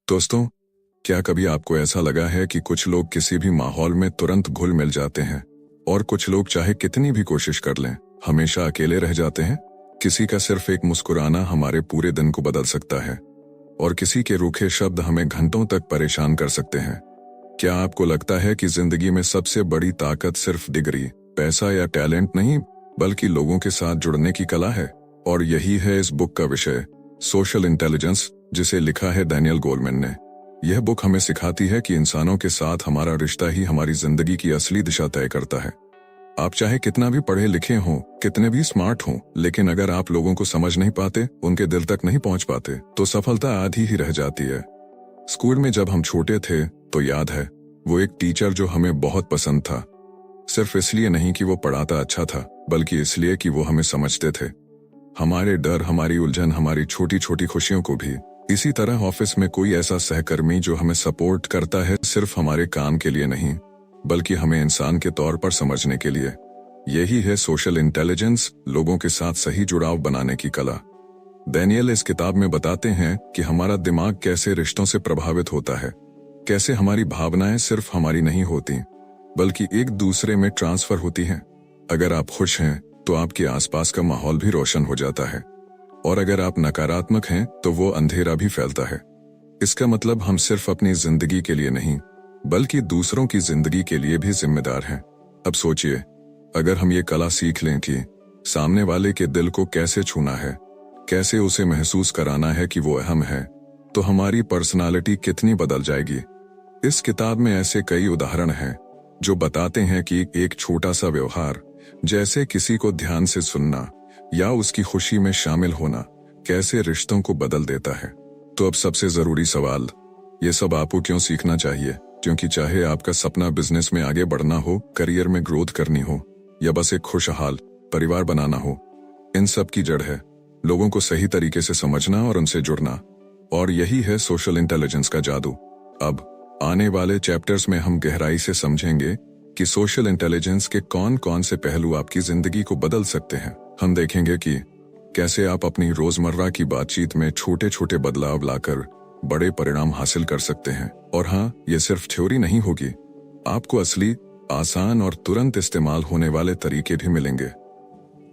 दोस्तों, क्या कभी आपको ऐसा लगा है कि कुछ लोग किसी भी माहौल में तुरंत घुल मिल जाते हैं और कुछ लोग चाहे कितनी भी कोशिश कर लें हमेशा अकेले रह जाते हैं? किसी का सिर्फ एक मुस्कुराना हमारे पूरे दिन को बदल सकता है और किसी के रूखे शब्द हमें घंटों तक परेशान कर सकते हैं। क्या आपको लगता है कि जिंदगी में सबसे बड़ी ताकत सिर्फ डिग्री, पैसा या टैलेंट नहीं, बल्कि लोगों के साथ जुड़ने की कला है? और यही है इस बुक का विषय, सोशल इंटेलिजेंस, जिसे लिखा है डैनियल गोलमैन ने। यह बुक हमें सिखाती है कि इंसानों के साथ हमारा रिश्ता ही हमारी जिंदगी की असली दिशा तय करता है। आप चाहे कितना भी पढ़े लिखे हों, कितने भी स्मार्ट हों, लेकिन अगर आप लोगों को समझ नहीं पाते, उनके दिल तक नहीं पहुंच पाते, तो सफलता आधी ही रह जाती है। स्कूल में जब हम छोटे थे तो याद है, वो एक टीचर जो हमें बहुत पसंद था, सिर्फ इसलिए नहीं कि वो पढ़ाता अच्छा था, बल्कि इसलिए कि वो हमें समझते थे। हमारे डर, हमारी उलझन, हमारी छोटी छोटी खुशियों को भी। इसी तरह ऑफिस में कोई ऐसा सहकर्मी जो हमें सपोर्ट करता है, सिर्फ हमारे काम के लिए नहीं, बल्कि हमें इंसान के तौर पर समझने के लिए। यही है सोशल इंटेलिजेंस, लोगों के साथ सही जुड़ाव बनाने की कला। डैनियल इस किताब में बताते हैं कि हमारा दिमाग कैसे रिश्तों से प्रभावित होता है, कैसे हमारी भावनाएं सिर्फ हमारी नहीं होती, बल्कि एक दूसरे में ट्रांसफर होती हैं। अगर आप खुश हैं तो आपके आसपास का माहौल भी रोशन हो जाता है, और अगर आप नकारात्मक हैं तो वो अंधेरा भी फैलता है। इसका मतलब हम सिर्फ अपनी जिंदगी के लिए नहीं, बल्कि दूसरों की जिंदगी के लिए भी जिम्मेदार हैं। अब सोचिए, अगर हम ये कला सीख लें कि सामने वाले के दिल को कैसे छूना है, कैसे उसे महसूस कराना है कि वो अहम है, तो हमारी पर्सनालिटी कितनी बदल जाएगी। इस किताब में ऐसे कई उदाहरण हैं जो बताते हैं कि एक छोटा सा व्यवहार, जैसे किसी को ध्यान से सुनना या उसकी खुशी में शामिल होना, कैसे रिश्तों को बदल देता है। तो अब सबसे जरूरी सवाल, ये सब आपको क्यों सीखना चाहिए? क्योंकि चाहे आपका सपना बिजनेस में आगे बढ़ना हो, करियर में ग्रोथ करनी हो, या बस एक खुशहाल परिवार बनाना हो, इन सब की जड़ है लोगों को सही तरीके से समझना और उनसे जुड़ना। और यही है सोशल इंटेलिजेंस का जादू। अब आने वाले चैप्टर्स में हम गहराई से समझेंगे कि सोशल इंटेलिजेंस के कौन कौन से पहलू आपकी जिंदगी को बदल सकते हैं। हम देखेंगे कि कैसे आप अपनी रोजमर्रा की बातचीत में छोटे छोटे बदलाव लाकर बड़े परिणाम हासिल कर सकते हैं। और हाँ, ये सिर्फ थ्योरी नहीं होगी, आपको असली, आसान और तुरंत इस्तेमाल होने वाले तरीके भी मिलेंगे।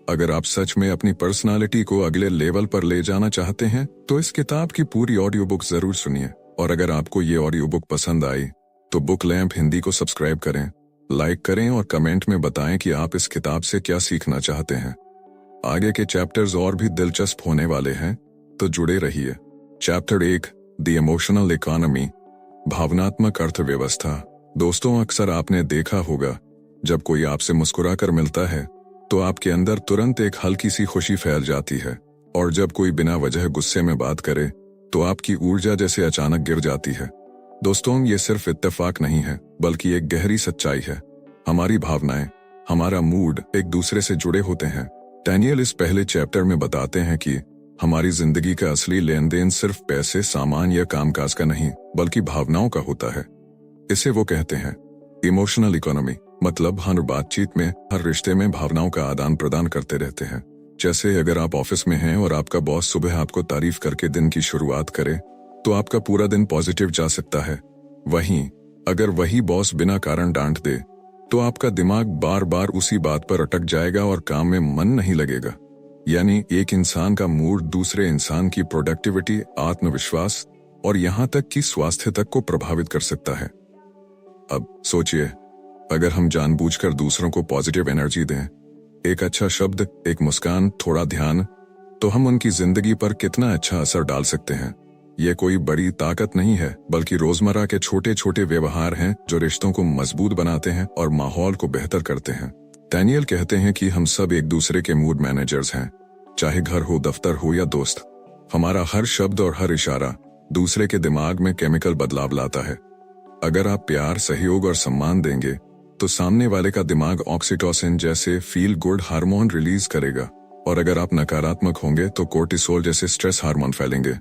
अगर आप सच में अपनी पर्सनालिटी को अगले लेवल पर ले जाना चाहते हैं तो इस किताब की पूरी ऑडियो बुक जरूर सुनिए। और अगर आपको ये ऑडियो बुक पसंद आई तो बुक लैंप हिंदी को सब्सक्राइब करें, लाइक करें और कमेंट में बताएं कि आप इस किताब से क्या सीखना चाहते हैं। आगे के चैप्टर्स और भी दिलचस्प होने वाले हैं, तो जुड़े रहिए। चैप्टर 1, द इमोशनल इकोनॉमी, भावनात्मक अर्थव्यवस्था। दोस्तों, अक्सर आपने देखा होगा, जब कोई आपसे मुस्कुराकर मिलता है तो आपके अंदर तुरंत एक हल्की सी खुशी फैल जाती है, और जब कोई बिना वजह गुस्से में बात करे तो आपकी ऊर्जा जैसे अचानक गिर जाती है। दोस्तों, ये सिर्फ इत्तेफाक नहीं है, बल्कि एक गहरी सच्चाई है। हमारी भावनाएं, हमारा मूड एक दूसरे से जुड़े होते हैं। डैनियल इस पहले चैप्टर में बताते हैं कि हमारी जिंदगी का असली लेन देन सिर्फ पैसे, सामान या कामकाज का नहीं, बल्कि भावनाओं का होता है। इसे वो कहते हैं इमोशनल इकोनॉमी। मतलब हर बातचीत में, हर रिश्ते में भावनाओं का आदान प्रदान करते रहते हैं। जैसे अगर आप ऑफिस में हैं और आपका बॉस सुबह आपको तारीफ करके दिन की शुरुआत करे तो आपका पूरा दिन पॉजिटिव जा सकता है। वहीं अगर वही बॉस बिना कारण डांट दे तो आपका दिमाग बार बार उसी बात पर अटक जाएगा और काम में मन नहीं लगेगा। यानी एक इंसान का मूड दूसरे इंसान की प्रोडक्टिविटी, आत्मविश्वास और यहाँ तक कि स्वास्थ्य तक को प्रभावित कर सकता है। अब सोचिए, अगर हम जानबूझकर दूसरों को पॉजिटिव एनर्जी दें, एक अच्छा शब्द, एक मुस्कान, थोड़ा ध्यान, तो हम उनकी जिंदगी पर कितना अच्छा असर डाल सकते हैं। ये कोई बड़ी ताकत नहीं है, बल्कि रोजमर्रा के छोटे छोटे व्यवहार हैं जो रिश्तों को मजबूत बनाते हैं और माहौल को बेहतर करते हैं। डैनियल कहते हैं कि हम सब एक दूसरे के मूड मैनेजर्स हैं, चाहे घर हो, दफ्तर हो या दोस्त। हमारा हर शब्द और हर इशारा दूसरे के दिमाग में केमिकल बदलाव लाता है। अगर आप प्यार, सहयोग और सम्मान देंगे तो सामने वाले का दिमाग ऑक्सीटोसिन जैसे फील गुड हार्मोन रिलीज करेगा, और अगर आप नकारात्मक होंगे तो कोर्टिसोल जैसे स्ट्रेस हार्मोन फैलेंगे।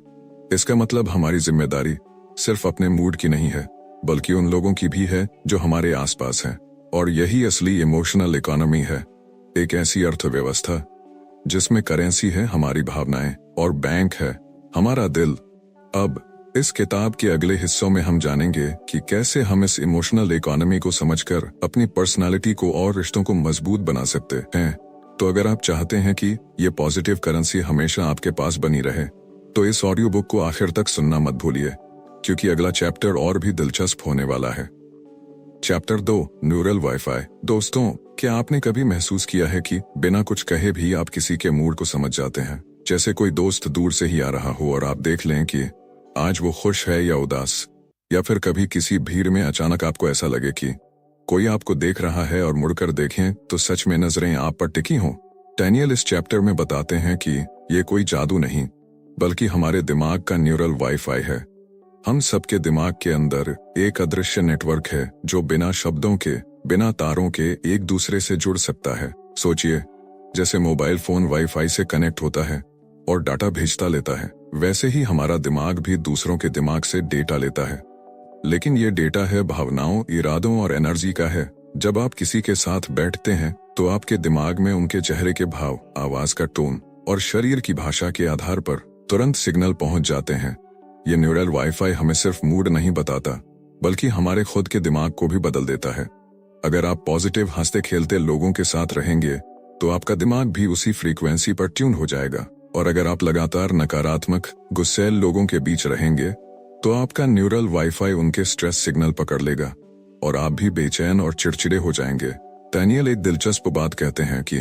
इसका मतलब हमारी जिम्मेदारी सिर्फ अपने मूड की नहीं है, बल्कि उन लोगों की भी है जो हमारे आसपास हैं। और यही असली इमोशनल इकोनॉमी है, एक ऐसी अर्थव्यवस्था जिसमें करेंसी है हमारी भावनाएं और बैंक है हमारा दिल। अब इस किताब के अगले हिस्सों में हम जानेंगे कि कैसे हम इस इमोशनल इकोनॉमी को समझकर अपनी पर्सनालिटी को और रिश्तों को मजबूत बना सकते हैं। तो अगर आप चाहते हैं कि ये पॉजिटिव करेंसी हमेशा आपके पास बनी रहे, तो इस ऑडियो बुक को आखिर तक सुनना मत भूलिए, क्योंकि अगला चैप्टर और भी दिलचस्प होने वाला है। Chapter 2, neural wifi. दोस्तों, क्या आपने कभी महसूस किया है कि बिना कुछ कहे भी आप किसी के मूड को समझ जाते हैं? जैसे कोई दोस्त दूर से ही आ रहा हो और आप देख लें कि आज वो खुश है या उदास, या फिर कभी किसी भीड़ में अचानक आपको ऐसा लगे कि कोई आपको देख रहा है और मुड़कर देखें तो सच में नजरें आप पर टिकी हों। डैनियल इस चैप्टर में बताते हैं कि ये कोई जादू नहीं, बल्कि हमारे दिमाग का न्यूरल वाईफाई है। हम सबके दिमाग के अंदर एक अदृश्य नेटवर्क है जो बिना शब्दों के, बिना तारों के एक दूसरे से जुड़ सकता है। सोचिए, जैसे मोबाइल फोन वाईफाई से कनेक्ट होता है और डाटा भेजता लेता है, वैसे ही हमारा दिमाग भी दूसरों के दिमाग से डेटा लेता है। लेकिन ये डेटा है भावनाओं, इरादों और एनर्जी का है। जब आप किसी के साथ बैठते हैं तो आपके दिमाग में उनके चेहरे के भाव, आवाज का टोन और शरीर की भाषा के आधार पर तुरंत सिग्नल पहुंच जाते हैं। ये न्यूरल वाईफाई हमें सिर्फ मूड नहीं बताता, बल्कि हमारे खुद के दिमाग को भी बदल देता है। अगर आप पॉजिटिव, हंसते खेलते लोगों के साथ रहेंगे तो आपका दिमाग भी उसी फ्रीक्वेंसी पर ट्यून हो जाएगा, और अगर आप लगातार नकारात्मक, गुस्सैल लोगों के बीच रहेंगे तो आपका न्यूरल वाईफाई उनके स्ट्रेस सिग्नल पकड़ लेगा और आप भी बेचैन और चिड़चिड़े हो जाएंगे। डैनियल एक दिलचस्प बात कहते हैं कि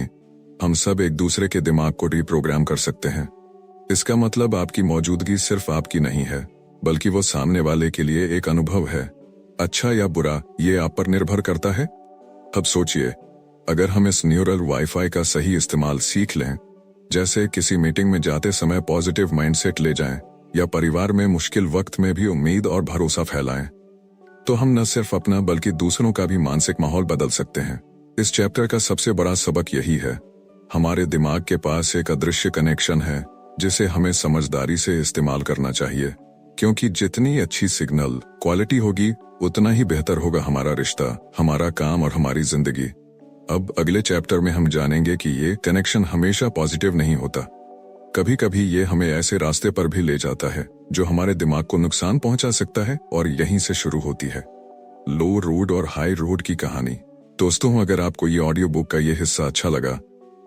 हम सब एक दूसरे के दिमाग को रिप्रोग्राम कर सकते हैं। इसका मतलब आपकी मौजूदगी सिर्फ आपकी नहीं है, बल्कि वो सामने वाले के लिए एक अनुभव है। अच्छा या बुरा, ये आप पर निर्भर करता है। अब सोचिए, अगर हम इस न्यूरल वाईफाई का सही इस्तेमाल सीख लें, जैसे किसी मीटिंग में जाते समय पॉजिटिव माइंडसेट ले जाएं, या परिवार में मुश्किल वक्त में भी उम्मीद और भरोसा फैलाएं, तो हम न सिर्फ अपना बल्कि दूसरों का भी मानसिक माहौल बदल सकते हैं। इस चैप्टर का सबसे बड़ा सबक यही है, हमारे दिमाग के पास एक अदृश्य कनेक्शन है जिसे हमें समझदारी से इस्तेमाल करना चाहिए, क्योंकि जितनी अच्छी सिग्नल क्वालिटी होगी उतना ही बेहतर होगा हमारा रिश्ता, हमारा काम और हमारी जिंदगी। अब अगले चैप्टर में हम जानेंगे कि ये कनेक्शन हमेशा पॉजिटिव नहीं होता। कभी कभी ये हमें ऐसे रास्ते पर भी ले जाता है जो हमारे दिमाग को नुकसान पहुंचा सकता है, और यहीं से शुरू होती है लो रोड और हाई रोड की कहानी। दोस्तों, अगर आपको ये ऑडियो बुक का ये हिस्सा अच्छा लगा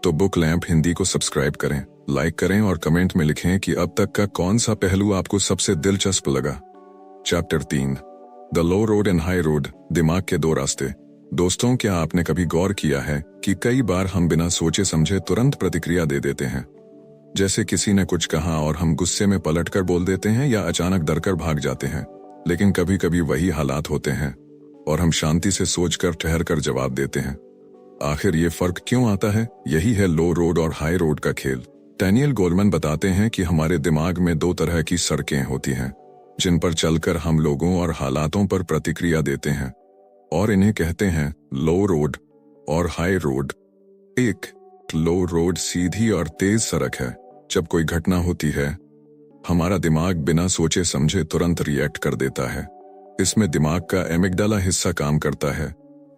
तो बुक लैंप हिंदी को सब्सक्राइब करें, लाइक करें और कमेंट में लिखें कि अब तक का कौन सा पहलू आपको सबसे दिलचस्प लगा। Chapter 3, the low road and high road, दिमाग के दो रास्ते। दोस्तों, क्या आपने कभी गौर किया है कि कई बार हम बिना सोचे समझे तुरंत प्रतिक्रिया दे देते हैं? जैसे किसी ने कुछ कहा और हम गुस्से में पलटकर बोल देते हैं या अचानक डरकर भाग जाते हैं। लेकिन कभी कभी वही हालात होते हैं और हम शांति से सोचकर, ठहर कर जवाब देते हैं। आखिर ये फर्क क्यों आता है? यही है लो रोड और हाई रोड का खेल। डैनियल गोलमैन बताते हैं कि हमारे दिमाग में दो तरह की सड़कें होती हैं जिन पर चलकर हम लोगों और हालातों पर प्रतिक्रिया देते हैं, और इन्हें कहते हैं लो रोड और हाई रोड। एक लो रोड सीधी और तेज सड़क है। जब कोई घटना होती है, हमारा दिमाग बिना सोचे समझे तुरंत रिएक्ट कर देता है। इसमें दिमाग का एमिगडाला हिस्सा काम करता है,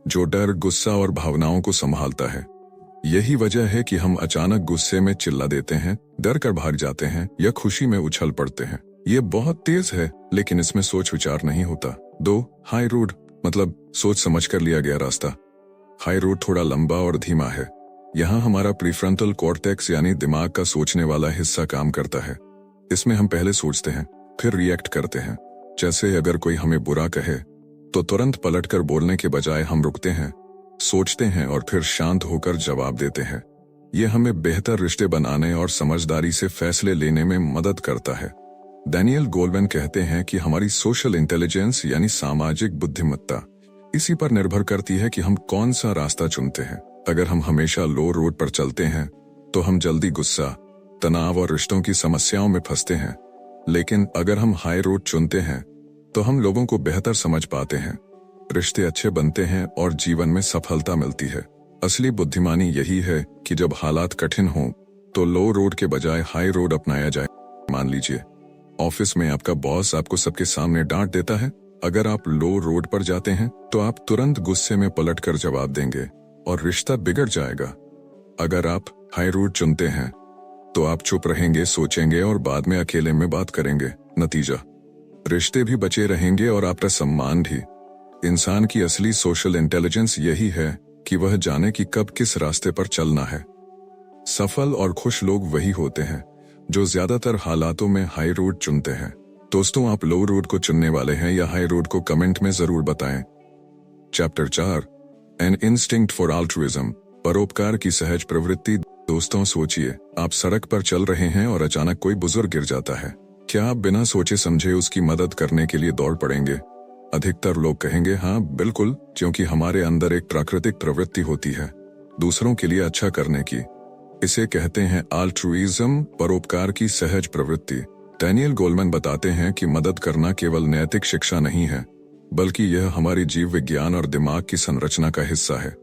जो डर, गुस्सा और भावनाओं को संभालता है। यही वजह है कि हम अचानक गुस्से में चिल्ला देते हैं, डर कर भाग जाते हैं या खुशी में उछल पड़ते हैं। ये बहुत तेज है, लेकिन इसमें सोच विचार नहीं होता। 2 हाई रोड, मतलब सोच समझ कर लिया गया रास्ता। हाई रोड थोड़ा लंबा और धीमा है। यहाँ हमारा प्रीफ्रंटल कॉर्टेक्स यानी दिमाग का सोचने वाला हिस्सा काम करता है। इसमें हम पहले सोचते हैं, फिर रिएक्ट करते हैं। जैसे अगर कोई हमें बुरा कहे तो तुरंत पलटकर बोलने के बजाय हम रुकते हैं, सोचते हैं और फिर शांत होकर जवाब देते हैं। ये हमें बेहतर रिश्ते बनाने और समझदारी से फैसले लेने में मदद करता है। डैनियल गोलमैन कहते हैं कि हमारी सोशल इंटेलिजेंस यानी सामाजिक बुद्धिमत्ता इसी पर निर्भर करती है कि हम कौन सा रास्ता चुनते हैं। अगर हम हमेशा लो रोड पर चलते हैं तो हम जल्दी गुस्सा, तनाव और रिश्तों की समस्याओं में फंसते हैं। लेकिन अगर हम हाई रोड चुनते हैं तो हम लोगों को बेहतर समझ पाते हैं, रिश्ते अच्छे बनते हैं और जीवन में सफलता मिलती है। असली बुद्धिमानी यही है कि जब हालात कठिन हों तो लो रोड के बजाय हाई रोड अपनाया जाए। मान लीजिए ऑफिस में आपका बॉस आपको सबके सामने डांट देता है। अगर आप लो रोड पर जाते हैं तो आप तुरंत गुस्से में पलटकर जवाब देंगे और रिश्ता बिगड़ जाएगा। अगर आप हाई रोड चुनते हैं तो आप चुप रहेंगे, सोचेंगे और बाद में अकेले में बात करेंगे। नतीजा, रिश्ते भी बचे रहेंगे और आपका सम्मान भी। इंसान की असली सोशल इंटेलिजेंस यही है कि वह जाने कि कब किस रास्ते पर चलना है। सफल और खुश लोग वही होते हैं जो ज्यादातर हालातों में हाई रोड चुनते हैं। दोस्तों, आप लो रोड को चुनने वाले हैं या हाई रोड को कमेंट में जरूर बताएं। Chapter 4, an instinct for altruism, परोपकार की सहज प्रवृत्ति। दोस्तों, सोचिए, आप सड़क पर चल रहे हैं और अचानक कोई बुजुर्ग गिर जाता है। क्या आप बिना सोचे समझे उसकी मदद करने के लिए दौड़ पड़ेंगे? अधिकतर लोग कहेंगे हाँ बिल्कुल, क्योंकि हमारे अंदर एक प्राकृतिक प्रवृत्ति होती है दूसरों के लिए अच्छा करने की। इसे कहते हैं अल्ट्रुइज्म, परोपकार की सहज प्रवृत्ति। डैनियल गोलमैन बताते हैं कि मदद करना केवल नैतिक शिक्षा नहीं है, बल्कि यह हमारी जीव विज्ञान और दिमाग की संरचना का हिस्सा है।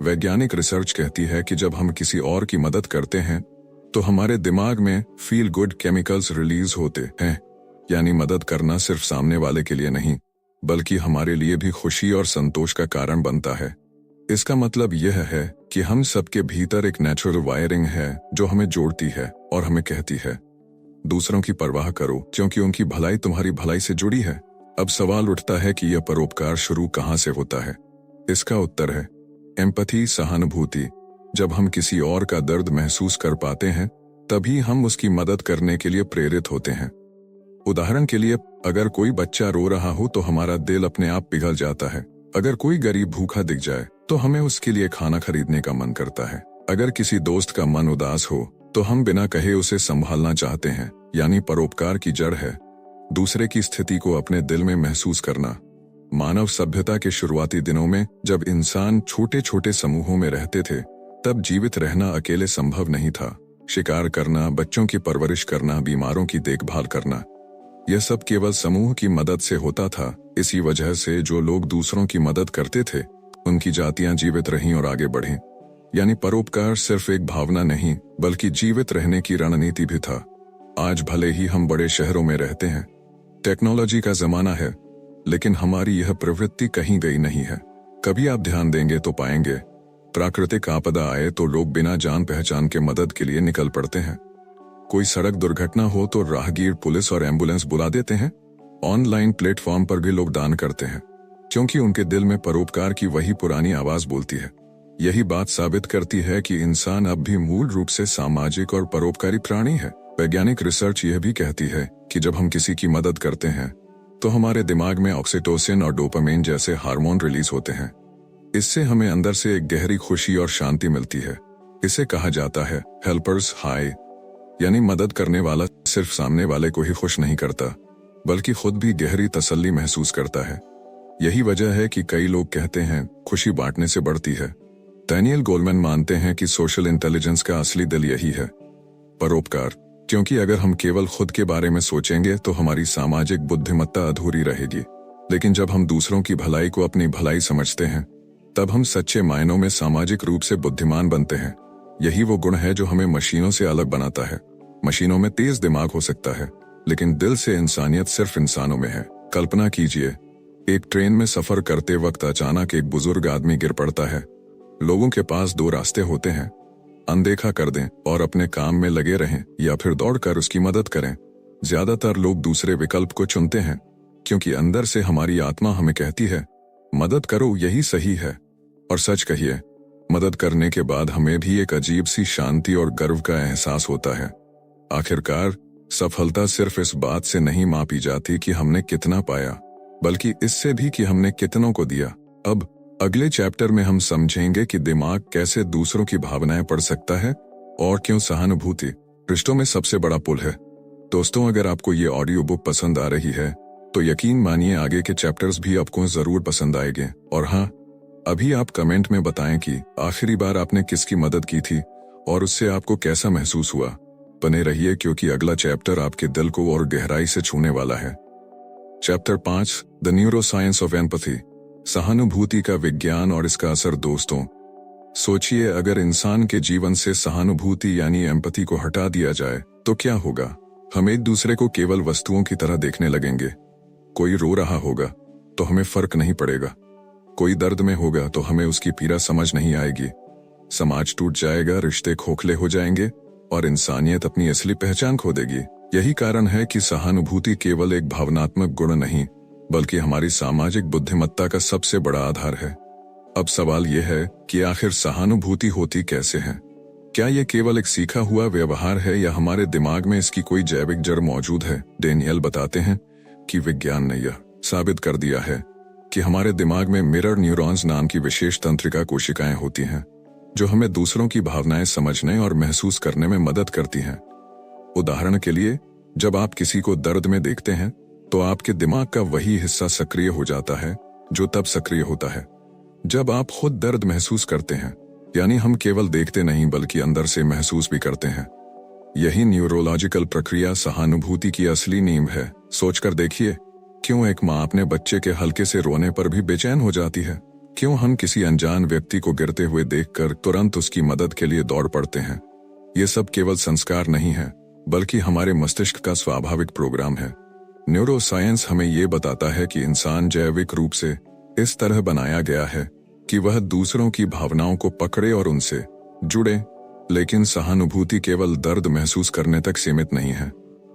वैज्ञानिक रिसर्च कहती है कि जब हम किसी और की मदद करते हैं तो हमारे दिमाग में फील गुड केमिकल्स रिलीज होते हैं। यानी मदद करना सिर्फ सामने वाले के लिए नहीं, बल्कि हमारे लिए भी खुशी और संतोष का कारण बनता है। इसका मतलब यह है कि हम सबके भीतर एक नेचुरल वायरिंग है जो हमें जोड़ती है और हमें कहती है दूसरों की परवाह करो, क्योंकि उनकी भलाई तुम्हारी भलाई से जुड़ी है। अब सवाल उठता है कि यह परोपकार शुरू कहां से होता है? इसका उत्तर है एम्पैथी, सहानुभूति। जब हम किसी और का दर्द महसूस कर पाते हैं तभी हम उसकी मदद करने के लिए प्रेरित होते हैं। उदाहरण के लिए, अगर कोई बच्चा रो रहा हो तो हमारा दिल अपने आप पिघल जाता है। अगर कोई गरीब भूखा दिख जाए तो हमें उसके लिए खाना खरीदने का मन करता है। अगर किसी दोस्त का मन उदास हो तो हम बिना कहे उसे संभालना चाहते हैं। यानी परोपकार की जड़ है दूसरे की स्थिति को अपने दिल में महसूस करना। मानव सभ्यता के शुरुआती दिनों में जब इंसान छोटे छोटे समूहों में रहते थे, तब जीवित रहना अकेले संभव नहीं था। शिकार करना, बच्चों की परवरिश करना, बीमारों की देखभाल करना, यह सब केवल समूह की मदद से होता था। इसी वजह से जो लोग दूसरों की मदद करते थे उनकी जातियां जीवित रहीं और आगे बढ़ीं। यानी परोपकार सिर्फ एक भावना नहीं, बल्कि जीवित रहने की रणनीति भी था। आज भले ही हम बड़े शहरों में रहते हैं, टेक्नोलॉजी का जमाना है, लेकिन हमारी यह प्रवृत्ति कहीं गई नहीं है। कभी आप ध्यान देंगे तो पाएंगे प्राकृतिक आपदा आए तो लोग बिना जान पहचान के मदद के लिए निकल पड़ते हैं। कोई सड़क दुर्घटना हो तो राहगीर पुलिस और एम्बुलेंस बुला देते हैं। ऑनलाइन प्लेटफॉर्म पर भी लोग दान करते हैं, क्योंकि उनके दिल में परोपकार की वही पुरानी आवाज बोलती है। यही बात साबित करती है कि इंसान अब भी मूल रूप से सामाजिक और परोपकारी प्राणी है। वैज्ञानिक रिसर्च यह भी कहती है कि जब हम किसी की मदद करते हैं तो हमारे दिमाग में ऑक्सीटोसिन और डोपामाइन जैसे हार्मोन रिलीज होते हैं। इससे हमें अंदर से एक गहरी खुशी और शांति मिलती है। इसे कहा जाता है हेल्पर्स हाई। यानी मदद करने वाला सिर्फ सामने वाले को ही खुश नहीं करता, बल्कि खुद भी गहरी तसल्ली महसूस करता है। यही वजह है कि कई लोग कहते हैं खुशी बांटने से बढ़ती है। डैनियल गोलमैन मानते हैं कि सोशल इंटेलिजेंस का असली दिल यही है, परोपकार। क्योंकि अगर हम केवल खुद के बारे में सोचेंगे तो हमारी सामाजिक बुद्धिमत्ता अधूरी रहेगी। लेकिन जब हम दूसरों की भलाई को अपनी भलाई समझते हैं, तब हम सच्चे मायनों में सामाजिक रूप से बुद्धिमान बनते हैं। यही वो गुण है जो हमें मशीनों से अलग बनाता है। मशीनों में तेज दिमाग हो सकता है, लेकिन दिल से इंसानियत सिर्फ इंसानों में है। कल्पना कीजिए, एक ट्रेन में सफर करते वक्त अचानक एक बुजुर्ग आदमी गिर पड़ता है। लोगों के पास दो रास्ते होते हैं, अनदेखा कर दें और अपने काम में लगे रहें, या फिर दौड़कर उसकी मदद करें। ज्यादातर लोग दूसरे विकल्प को चुनते हैं, क्योंकि अंदर से हमारी आत्मा हमें कहती है मदद करो, यही सही है। और सच कहिए, मदद करने के बाद हमें भी एक अजीब सी शांति और गर्व का एहसास होता है। आखिरकार सफलता सिर्फ इस बात से नहीं मापी जाती कि हमने कितना पाया, बल्कि इससे भी कि हमने कितनों को दिया। अब अगले चैप्टर में हम समझेंगे कि दिमाग कैसे दूसरों की भावनाएं पढ़ सकता है और क्यों सहानुभूति रिश्तों में सबसे बड़ा पुल है। दोस्तों, अगर आपको ये ऑडियो बुक पसंद आ रही है तो यकीन मानिए आगे के चैप्टर्स भी आपको जरूर पसंद आएंगे। और हाँ, अभी आप कमेंट में बताएं कि आखिरी बार आपने किसकी मदद की थी और उससे आपको कैसा महसूस हुआ। बने रहिए, क्योंकि अगला चैप्टर आपके दिल को और गहराई से छूने वाला है। Chapter 5, the neuroscience of empathy, सहानुभूति का विज्ञान और इसका असर। दोस्तों, सोचिए, अगर इंसान के जीवन से सहानुभूति यानी एम्पैथी को हटा दिया जाए तो क्या होगा? हम एक दूसरे को केवल वस्तुओं की तरह देखने लगेंगे। कोई रो रहा होगा तो हमें फर्क नहीं पड़ेगा, कोई दर्द में होगा तो हमें उसकी पीड़ा समझ नहीं आएगी। समाज टूट जाएगा, रिश्ते खोखले हो जाएंगे और इंसानियत अपनी असली पहचान खो देगी। यही कारण है कि सहानुभूति केवल एक भावनात्मक गुण नहीं, बल्कि हमारी सामाजिक बुद्धिमत्ता का सबसे बड़ा आधार है। अब सवाल यह है कि आखिर सहानुभूति होती कैसे है? क्या यह केवल एक सीखा हुआ व्यवहार है या हमारे दिमाग में इसकी कोई जैविक जड़ मौजूद है? डेनियल बताते हैं कि विज्ञान ने यह साबित कर दिया है कि हमारे दिमाग में मिरर न्यूरॉन्स नाम की विशेष तंत्रिका कोशिकाएं होती हैं, जो हमें दूसरों की भावनाएं समझने और महसूस करने में मदद करती हैं। उदाहरण के लिए, जब आप किसी को दर्द में देखते हैं तो आपके दिमाग का वही हिस्सा सक्रिय हो जाता है जो तब सक्रिय होता है जब आप खुद दर्द महसूस करते हैं। यानी हम केवल देखते नहीं बल्कि अंदर से महसूस भी करते हैं। यही न्यूरोलॉजिकल प्रक्रिया सहानुभूति की असली नींव है। सोचकर देखिए, क्यों एक माँ अपने बच्चे के हल्के से रोने पर भी बेचैन हो जाती है? क्यों हम किसी अनजान व्यक्ति को गिरते हुए देखकर तुरंत उसकी मदद के लिए दौड़ पड़ते हैं? ये सब केवल संस्कार नहीं है, बल्कि हमारे मस्तिष्क का स्वाभाविक प्रोग्राम है। न्यूरोसाइंस हमें ये बताता है कि इंसान जैविक रूप से इस तरह बनाया गया है कि वह दूसरों की भावनाओं को पकड़े और उनसे जुड़े। लेकिन सहानुभूति केवल दर्द महसूस करने तक सीमित नहीं है,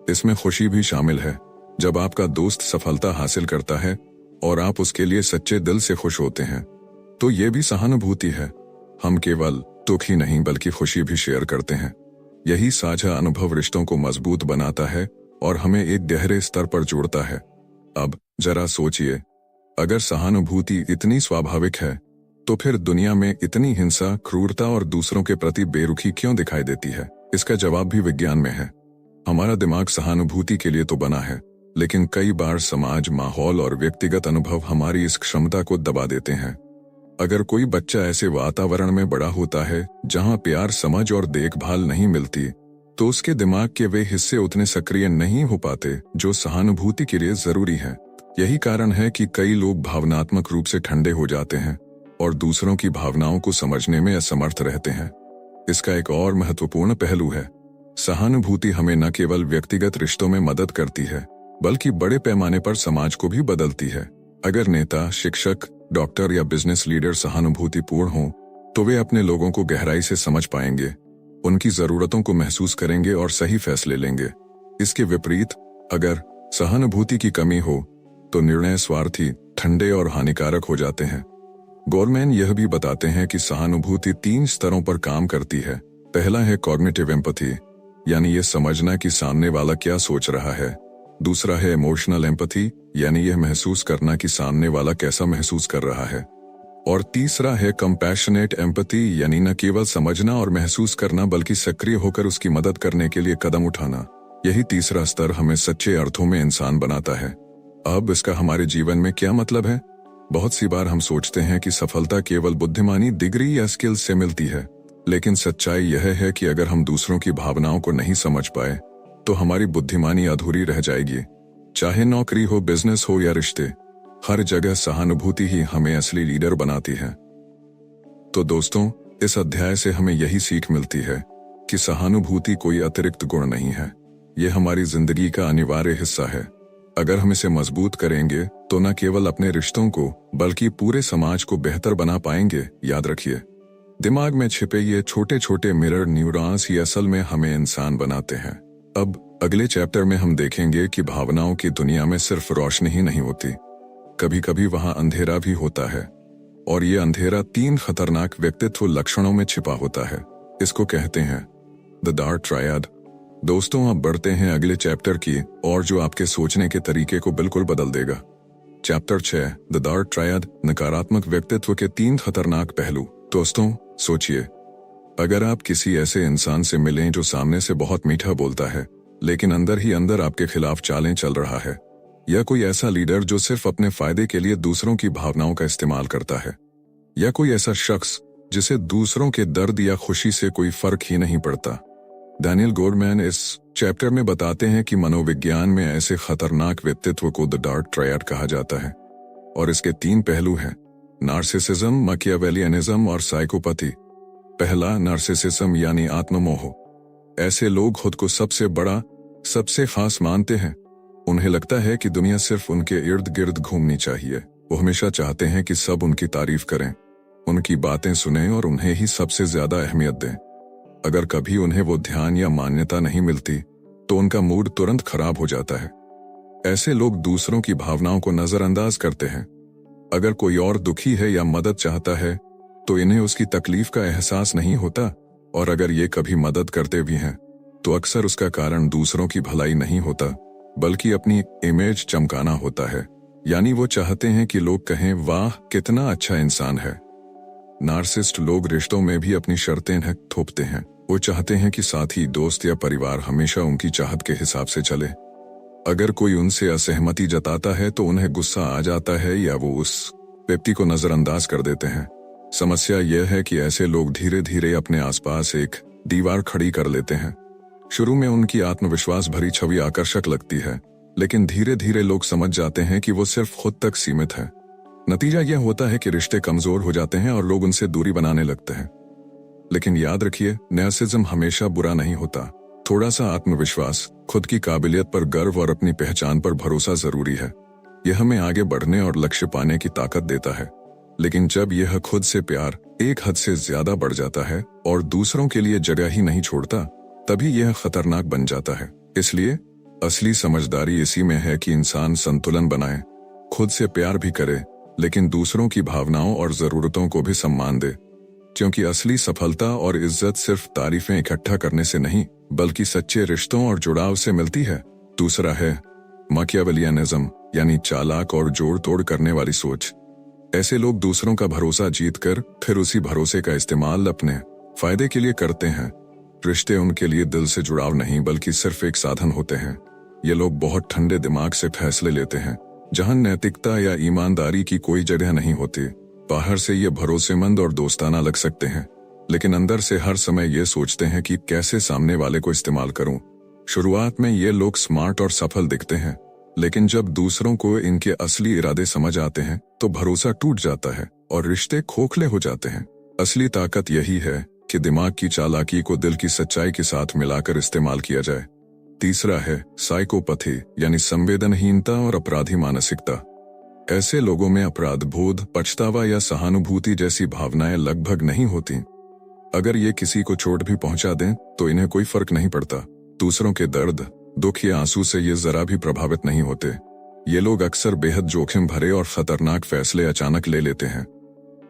इसमें खुशी भी शामिल है। जब आपका दोस्त सफलता हासिल करता है और आप उसके लिए सच्चे दिल से खुश होते हैं, तो ये भी सहानुभूति है। हम केवल दुख ही नहीं बल्कि खुशी भी शेयर करते हैं। यही साझा अनुभव रिश्तों को मजबूत बनाता है और हमें एक गहरे स्तर पर जोड़ता है। अब जरा सोचिए, अगर सहानुभूति इतनी स्वाभाविक है तो फिर दुनिया में इतनी हिंसा, क्रूरता और दूसरों के प्रति बेरुखी क्यों दिखाई देती है? इसका जवाब भी विज्ञान में है। हमारा दिमाग सहानुभूति के लिए तो बना है, लेकिन कई बार समाज, माहौल और व्यक्तिगत अनुभव हमारी इस क्षमता को दबा देते हैं। अगर कोई बच्चा ऐसे वातावरण में बड़ा होता है जहां प्यार, समझ और देखभाल नहीं मिलती, तो उसके दिमाग के वे हिस्से उतने सक्रिय नहीं हो पाते जो सहानुभूति के लिए जरूरी है। यही कारण है कि कई लोग भावनात्मक रूप से ठंडे हो जाते हैं और दूसरों की भावनाओं को समझने में असमर्थ रहते हैं। इसका एक और महत्वपूर्ण पहलू है, सहानुभूति हमें न केवल व्यक्तिगत रिश्तों में मदद करती है, बल्कि बड़े पैमाने पर समाज को भी बदलती है। अगर नेता, शिक्षक, डॉक्टर या बिजनेस लीडर सहानुभूतिपूर्ण हों, तो वे अपने लोगों को गहराई से समझ पाएंगे, उनकी जरूरतों को महसूस करेंगे और सही फैसले लेंगे। इसके विपरीत, अगर सहानुभूति की कमी हो, तो निर्णय स्वार्थी, ठंडे और हानिकारक हो जाते हैं। गोलमैन यह भी बताते हैं कि सहानुभूति 3 स्तरों पर काम करती है। पहला है कॉग्निटिव एम्पैथी, यानी ये समझना कि सामने वाला क्या सोच रहा है। दूसरा है इमोशनल एम्पैथी, यानी यह महसूस करना कि सामने वाला कैसा महसूस कर रहा है। और तीसरा है कंपैशनेट एम्पैथी, यानी न केवल समझना और महसूस करना बल्कि सक्रिय होकर उसकी मदद करने के लिए कदम उठाना। यही तीसरा स्तर हमें सच्चे अर्थों में इंसान बनाता है। अब इसका हमारे जीवन में क्या मतलब है? बहुत सी बार हम सोचते हैं कि सफलता केवल बुद्धिमानी, डिग्री या स्किल्स से मिलती है, लेकिन सच्चाई यह है कि अगर हम दूसरों की भावनाओं को नहीं समझ पाए तो हमारी बुद्धिमानी अधूरी रह जाएगी। चाहे नौकरी हो, बिजनेस हो या रिश्ते, हर जगह सहानुभूति ही हमें असली लीडर बनाती है। तो दोस्तों, इस अध्याय से हमें यही सीख मिलती है कि सहानुभूति कोई अतिरिक्त गुण नहीं है, ये हमारी जिंदगी का अनिवार्य हिस्सा है। अगर हम इसे मजबूत करेंगे तो न केवल अपने रिश्तों को बल्कि पूरे समाज को बेहतर बना पाएंगे। याद रखिए, दिमाग में छिपे ये छोटे छोटे मिरर न्यूरॉन्स ही असल में हमें इंसान बनाते हैं। अब अगले चैप्टर में हम देखेंगे कि भावनाओं की दुनिया में सिर्फ रोशनी ही नहीं होती, कभी कभी वहां अंधेरा भी होता है, और ये अंधेरा 3 खतरनाक व्यक्तित्व लक्षणों में छिपा होता है। इसको कहते हैं द डार्क ट्रायड। दोस्तों, अब बढ़ते हैं अगले चैप्टर की और जो आपके सोचने के तरीके को बिल्कुल बदल देगा। चैप्टर 6, द डार्क ट्रायड, नकारात्मक व्यक्तित्व के 3 खतरनाक पहलू। दोस्तों, सोचिए, अगर आप किसी ऐसे इंसान से मिलें जो सामने से बहुत मीठा बोलता है लेकिन अंदर ही अंदर आपके खिलाफ चालें चल रहा है, या कोई ऐसा लीडर जो सिर्फ अपने फायदे के लिए दूसरों की भावनाओं का इस्तेमाल करता है, या कोई ऐसा शख्स जिसे दूसरों के दर्द या खुशी से कोई फर्क ही नहीं पड़ता। डैनियल गोलमैन इस चैप्टर में बताते हैं कि मनोविज्ञान में ऐसे खतरनाक व्यक्तित्व को द डार्क ट्रायड कहा जाता है, और इसके 3 पहलू हैं, नार्सिसिज्म, मैकियावेलियनिज्म और साइकोपैथी। पहला, नार्सिसिज्म यानी आत्ममोह। ऐसे लोग खुद को सबसे बड़ा, सबसे खास मानते हैं। उन्हें लगता है कि दुनिया सिर्फ उनके इर्द गिर्द घूमनी चाहिए। वो हमेशा चाहते हैं कि सब उनकी तारीफ करें, उनकी बातें सुनें और उन्हें ही सबसे ज्यादा अहमियत दें। अगर कभी उन्हें वो ध्यान या मान्यता नहीं मिलती तो उनका मूड तुरंत खराब हो जाता है। ऐसे लोग दूसरों की भावनाओं को नजरअंदाज करते हैं। अगर कोई और दुखी है या मदद चाहता है तो इन्हें उसकी तकलीफ का एहसास नहीं होता, और अगर ये कभी मदद करते भी हैं तो अक्सर उसका कारण दूसरों की भलाई नहीं होता, बल्कि अपनी इमेज चमकाना होता है। यानी वो चाहते हैं कि लोग कहें, वाह कितना अच्छा इंसान है। नार्सिसिस्ट लोग रिश्तों में भी अपनी शर्तें थोपते हैं। वो चाहते हैं कि साथी, दोस्त या परिवार हमेशा उनकी चाहत के हिसाब से चले। अगर कोई उनसे असहमति जताता है तो उन्हें गुस्सा आ जाता है या वो उस व्यक्ति को नजरअंदाज कर देते हैं। समस्या यह है कि ऐसे लोग धीरे धीरे अपने आसपास एक दीवार खड़ी कर लेते हैं। शुरू में उनकी आत्मविश्वास भरी छवि आकर्षक लगती है, लेकिन धीरे धीरे लोग समझ जाते हैं कि वो सिर्फ खुद तक सीमित है। नतीजा यह होता है कि रिश्ते कमजोर हो जाते हैं और लोग उनसे दूरी बनाने लगते हैं। लेकिन याद रखिए, नार्सिसिज्म हमेशा बुरा नहीं होता। थोड़ा सा आत्मविश्वास, खुद की काबिलियत पर गर्व और अपनी पहचान पर भरोसा जरूरी है। यह हमें आगे बढ़ने और लक्ष्य पाने की ताकत देता है। लेकिन जब यह खुद से प्यार एक हद से ज्यादा बढ़ जाता है और दूसरों के लिए जगह ही नहीं छोड़ता, तभी यह खतरनाक बन जाता है। इसलिए असली समझदारी इसी में है कि इंसान संतुलन बनाए, खुद से प्यार भी करे, लेकिन दूसरों की भावनाओं और जरूरतों को भी सम्मान दे। क्योंकि असली सफलता और इज्जत सिर्फ तारीफें इकट्ठा करने से नहीं, बल्कि सच्चे रिश्तों और जुड़ाव से मिलती है। दूसरा है मैकियावेलियनिज्म, यानी चालाक और जोड़ तोड़ करने वाली सोच। ऐसे लोग दूसरों का भरोसा जीतकर फिर उसी भरोसे का इस्तेमाल अपने फायदे के लिए करते हैं। रिश्ते उनके लिए दिल से जुड़ाव नहीं, बल्कि सिर्फ एक साधन होते हैं। ये लोग बहुत ठंडे दिमाग से फैसले लेते हैं, जहां नैतिकता या ईमानदारी की कोई जगह नहीं होती। बाहर से ये भरोसेमंद और दोस्ताना लग सकते हैं, लेकिन अंदर से हर समय ये सोचते हैं कि कैसे सामने वाले को इस्तेमाल करूं। शुरुआत में ये लोग स्मार्ट और सफल दिखते हैं, लेकिन जब दूसरों को इनके असली इरादे समझ आते हैं तो भरोसा टूट जाता है और रिश्ते खोखले हो जाते हैं। असली ताकत यही है कि दिमाग की चालाकी को दिल की सच्चाई के साथ मिलाकर इस्तेमाल किया जाए। तीसरा है साइकोपैथी, यानी संवेदनहीनता और अपराधी मानसिकता। ऐसे लोगों में अपराध बोध, पछतावा या सहानुभूति जैसी भावनाएं लगभग नहीं होती। अगर ये किसी को चोट भी पहुंचा दें तो इन्हें कोई फर्क नहीं पड़ता। दूसरों के दर्द, दुख या आंसू से ये जरा भी प्रभावित नहीं होते। ये लोग अक्सर बेहद जोखिम भरे और खतरनाक फैसले अचानक ले लेते हैं।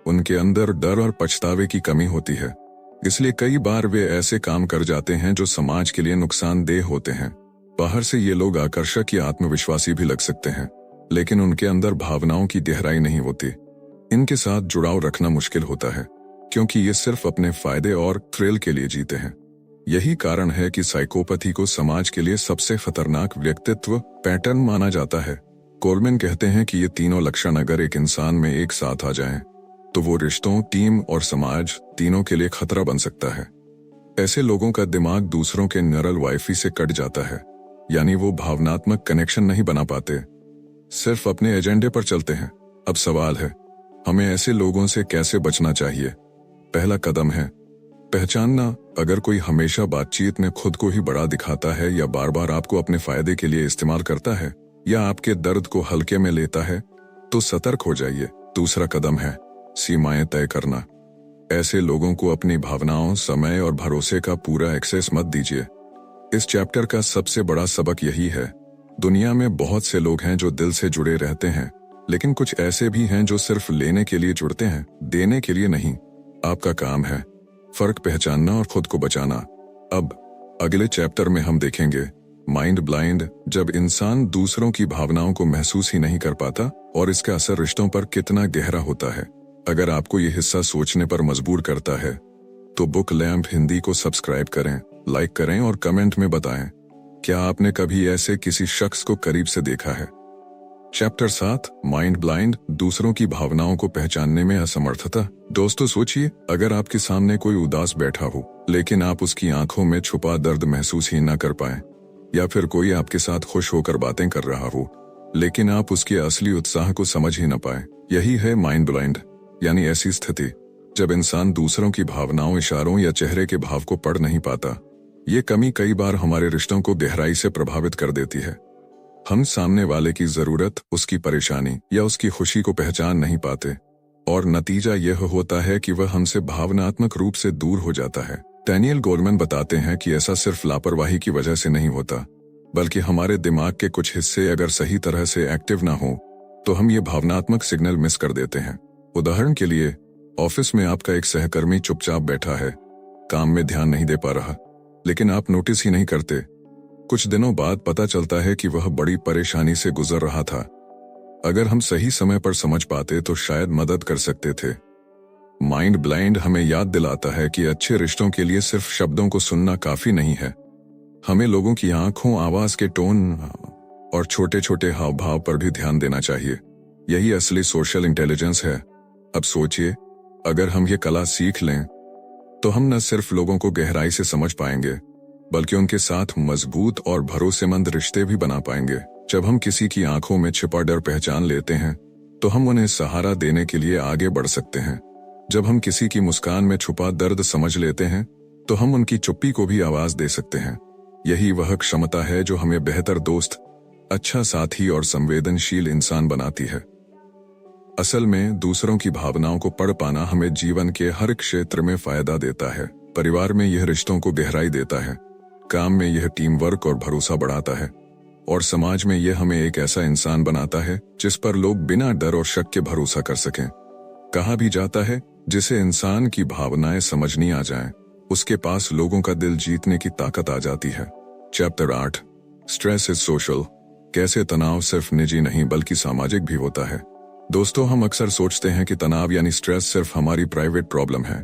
उनके अंदर डर और पछतावे की कमी होती है, इसलिए कई बार वे ऐसे काम कर जाते हैं जो समाज के लिए नुकसानदेह होते हैं। बाहर से ये लोग आकर्षक या आत्मविश्वासी भी लग सकते हैं, लेकिन उनके अंदर भावनाओं की गहराई नहीं होती। इनके साथ जुड़ाव रखना मुश्किल होता है, क्योंकि ये सिर्फ अपने फायदे और थ्रिल के लिए जीते हैं। यही कारण है कि साइकोपैथी को समाज के लिए सबसे खतरनाक व्यक्तित्व पैटर्न माना जाता है। कोलमैन कहते हैं कि ये तीनों लक्षण अगर एक इंसान में एक साथ आ जाएं, तो वो रिश्तों, टीम और समाज तीनों के लिए खतरा बन सकता है। ऐसे लोगों का दिमाग दूसरों के न्यूरल वाईफाई से कट जाता है, यानी वो भावनात्मक कनेक्शन नहीं बना पाते, सिर्फ अपने एजेंडे पर चलते हैं। अब सवाल है, हमें ऐसे लोगों से कैसे बचना चाहिए? पहला कदम है पहचानना। अगर कोई हमेशा बातचीत में खुद को ही बड़ा दिखाता है या बार बार आपको अपने फायदे के लिए इस्तेमाल करता है या आपके दर्द को हल्के में लेता है, तो सतर्क हो जाइए। दूसरा कदम है सीमाएं तय करना। ऐसे लोगों को अपनी भावनाओं, समय और भरोसे का पूरा एक्सेस मत दीजिए। इस चैप्टर का सबसे बड़ा सबक यही है, दुनिया में बहुत से लोग हैं जो दिल से जुड़े रहते हैं, लेकिन कुछ ऐसे भी हैं जो सिर्फ लेने के लिए जुड़ते हैं, देने के लिए नहीं। आपका काम है फर्क पहचानना और खुद को बचाना। अब अगले चैप्टर में हम देखेंगे माइंड ब्लाइंड, जब इंसान दूसरों की भावनाओं को महसूस ही नहीं कर पाता और इसका असर रिश्तों पर कितना गहरा होता है। अगर आपको ये हिस्सा सोचने पर मजबूर करता है तो बुक लैंप हिंदी को सब्सक्राइब करें, लाइक करें और कमेंट में बताएं, क्या आपने कभी ऐसे किसी शख्स को करीब से देखा है? चैप्टर 7 माइंड ब्लाइंड, दूसरों की भावनाओं को पहचानने में असमर्थता। दोस्तों सोचिए, अगर आपके सामने कोई उदास बैठा हो, लेकिन आप उसकी आंखों में छुपा दर्द महसूस ही ना कर पाए, या फिर कोई आपके साथ खुश होकर बातें कर रहा हो, लेकिन आप उसके असली उत्साह को समझ ही ना पाए। यही है माइंड ब्लाइंड, यानी ऐसी स्थिति जब इंसान दूसरों की भावनाओं, इशारों या चेहरे के भाव को पढ़ नहीं पाता। ये कमी कई बार हमारे रिश्तों को गहराई से प्रभावित कर देती है। हम सामने वाले की जरूरत, उसकी परेशानी या उसकी खुशी को पहचान नहीं पाते और नतीजा यह होता है कि वह हमसे भावनात्मक रूप से दूर हो जाता है। डैनियल गोलमैन बताते हैं कि ऐसा सिर्फ लापरवाही की वजह से नहीं होता, बल्कि हमारे दिमाग के कुछ हिस्से अगर सही तरह से एक्टिव ना हो तो हम ये भावनात्मक सिग्नल मिस कर देते हैं। उदाहरण के लिए, ऑफिस में आपका एक सहकर्मी चुपचाप बैठा है, काम में ध्यान नहीं दे पा रहा, लेकिन आप नोटिस ही नहीं करते। कुछ दिनों बाद पता चलता है कि वह बड़ी परेशानी से गुजर रहा था। अगर हम सही समय पर समझ पाते तो शायद मदद कर सकते थे। माइंड ब्लाइंड हमें याद दिलाता है कि अच्छे रिश्तों के लिए सिर्फ शब्दों को सुनना काफी नहीं है। हमें लोगों की आंखों, आवाज के टोन और छोटे छोटे हाव भाव पर भी ध्यान देना चाहिए। यही असली सोशल इंटेलिजेंस है। अब सोचिए, अगर हम ये कला सीख लें तो हम न सिर्फ लोगों को गहराई से समझ पाएंगे, बल्कि उनके साथ मजबूत और भरोसेमंद रिश्ते भी बना पाएंगे। जब हम किसी की आंखों में छिपा डर पहचान लेते हैं तो हम उन्हें सहारा देने के लिए आगे बढ़ सकते हैं। जब हम किसी की मुस्कान में छुपा दर्द समझ लेते हैं तो हम उनकी चुप्पी को भी आवाज दे सकते हैं। यही वह क्षमता है जो हमें बेहतर दोस्त, अच्छा साथी और संवेदनशील इंसान बनाती है। असल में दूसरों की भावनाओं को पढ़ पाना हमें जीवन के हर क्षेत्र में फायदा देता है। परिवार में यह रिश्तों को गहराई देता है, काम में यह टीम वर्क और भरोसा बढ़ाता है, और समाज में यह हमें एक ऐसा इंसान बनाता है जिस पर लोग बिना डर और शक के भरोसा कर सकें। कहा भी जाता है, जिसे इंसान की भावनाएं समझनी आ जाएं, उसके पास लोगों का दिल जीतने की ताकत आ जाती है। Chapter 8, stress is social. कैसे तनाव सिर्फ निजी नहीं बल्कि सामाजिक भी होता है। दोस्तों, हम अक्सर सोचते हैं कि तनाव यानी स्ट्रेस सिर्फ हमारी प्राइवेट प्रॉब्लम है,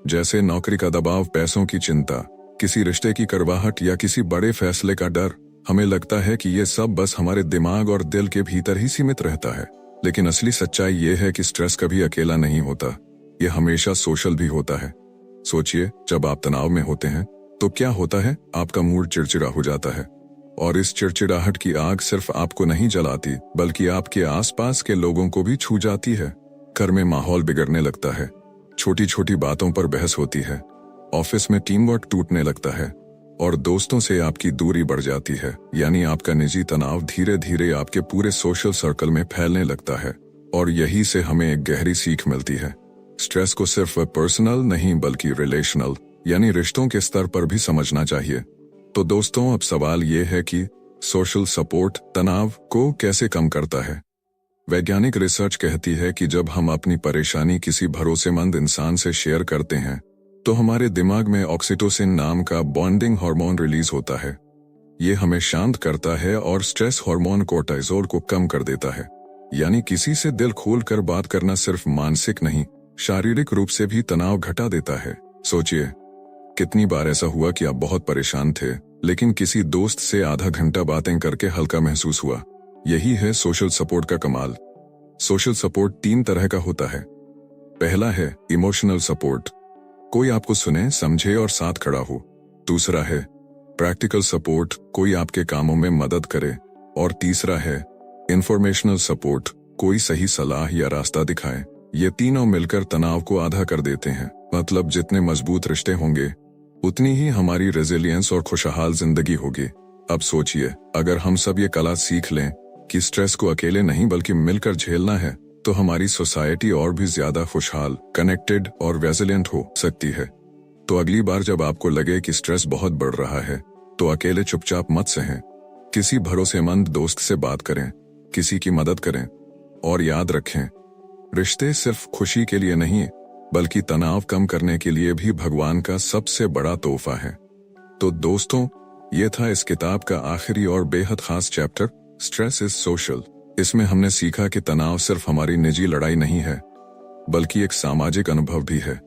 जैसे नौकरी का दबाव, पैसों की चिंता, किसी रिश्ते की कड़वाहट या किसी बड़े फैसले का डर। हमें लगता है कि ये सब बस हमारे दिमाग और दिल के भीतर ही सीमित रहता है, लेकिन असली सच्चाई ये है कि स्ट्रेस कभी अकेला नहीं होता, यह हमेशा सोशल भी होता है। सोचिए, जब आप तनाव में होते हैं तो क्या होता है? आपका मूड चिड़चिड़ा हो जाता है, और इस चिड़चिड़ाहट की आग सिर्फ आपको नहीं जलाती बल्कि आपके आसपास के लोगों को भी छू जाती है। घर में माहौल बिगड़ने लगता है, छोटी छोटी बातों पर बहस होती है, ऑफिस में टीम वर्क टूटने लगता है, और दोस्तों से आपकी दूरी बढ़ जाती है। यानी आपका निजी तनाव धीरे धीरे आपके पूरे सोशल सर्कल में फैलने लगता है। और यही से हमें एक गहरी सीख मिलती है। स्ट्रेस को सिर्फ पर्सनल नहीं बल्कि रिलेशनल यानी रिश्तों के स्तर पर भी समझना चाहिए। तो दोस्तों, अब सवाल ये है कि सोशल सपोर्ट तनाव को कैसे कम करता है? वैज्ञानिक रिसर्च कहती है कि जब हम अपनी परेशानी किसी भरोसेमंद इंसान से शेयर करते हैं तो हमारे दिमाग में ऑक्सीटोसिन नाम का बॉन्डिंग हार्मोन रिलीज होता है। ये हमें शांत करता है और स्ट्रेस हार्मोन कोर्टिसोल को कम कर देता है। यानी किसी से दिल खोलकर बात करना सिर्फ मानसिक नहीं, शारीरिक रूप से भी तनाव घटा देता है। सोचिए, कितनी बार ऐसा हुआ कि आप बहुत परेशान थे, लेकिन किसी दोस्त से आधा घंटा बातें करके हल्का महसूस हुआ। यही है सोशल सपोर्ट का कमाल। सोशल सपोर्ट 3 तरह का होता है। पहला है इमोशनल सपोर्ट, कोई आपको सुने, समझे और साथ खड़ा हो। दूसरा है प्रैक्टिकल सपोर्ट, कोई आपके कामों में मदद करे। और तीसरा है इंफॉर्मेशनल सपोर्ट, कोई सही सलाह या रास्ता दिखाए। ये तीनों मिलकर तनाव को आधा कर देते हैं। मतलब जितने मजबूत रिश्ते होंगे उतनी ही हमारी रेजिलियंस और खुशहाल जिंदगी होगी। अब सोचिए, अगर हम सब ये कला सीख लें कि स्ट्रेस को अकेले नहीं बल्कि मिलकर झेलना है, तो हमारी सोसाइटी और भी ज्यादा खुशहाल, कनेक्टेड और रेजिलिएंट हो सकती है। तो अगली बार जब आपको लगे कि स्ट्रेस बहुत बढ़ रहा है तो अकेले चुपचाप मत सहें। किसी भरोसेमंद दोस्त से बात करें, किसी की मदद करें, और याद रखें, रिश्ते सिर्फ खुशी के लिए नहीं बल्कि तनाव कम करने के लिए भी भगवान का सबसे बड़ा तोहफा है। तो दोस्तों, ये था इस किताब का आखिरी और बेहद खास चैप्टर, स्ट्रेस इज सोशल। इसमें हमने सीखा कि तनाव सिर्फ हमारी निजी लड़ाई नहीं है बल्कि एक सामाजिक अनुभव भी है।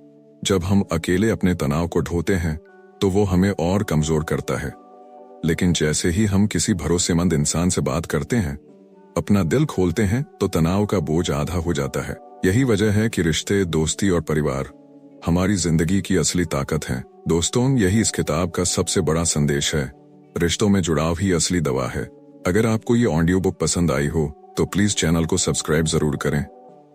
जब हम अकेले अपने तनाव को ढोते हैं तो वो हमें और कमजोर करता है, लेकिन जैसे ही हम किसी भरोसेमंद इंसान से बात करते हैं, अपना दिल खोलते हैं, तो तनाव का बोझ आधा हो जाता है। यही वजह है कि रिश्ते, दोस्ती और परिवार हमारी जिंदगी की असली ताकत है। दोस्तों, यही इस किताब का सबसे बड़ा संदेश है। रिश्तों में जुड़ाव ही असली दवा है। अगर आपको ये ऑडियो बुक पसंद आई हो तो प्लीज चैनल को सब्सक्राइब जरूर करें।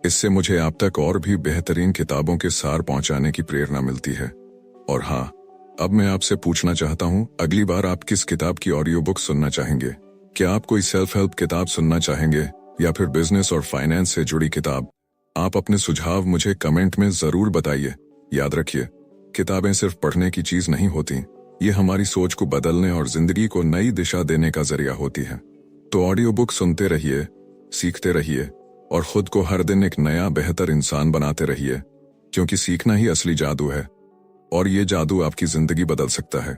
इससे मुझे आप तक और भी बेहतरीन किताबों के सार पहुंचाने की प्रेरणा मिलती है। और हाँ, अब मैं आपसे पूछना चाहता हूँ, अगली बार आप किस किताब की ऑडियो बुक सुनना चाहेंगे? क्या आप कोई सेल्फ हेल्प किताब सुनना चाहेंगे या फिर बिजनेस और फाइनेंस से जुड़ी किताब? आप अपने सुझाव मुझे कमेंट में जरूर बताइए। याद रखिए, किताबें सिर्फ पढ़ने की चीज नहीं होती, ये हमारी सोच को बदलने और जिंदगी को नई दिशा देने का जरिया होती है। तो ऑडियो बुक सुनते रहिए, सीखते रहिए और खुद को हर दिन एक नया बेहतर इंसान बनाते रहिए, क्योंकि सीखना ही असली जादू है और ये जादू आपकी जिंदगी बदल सकता है।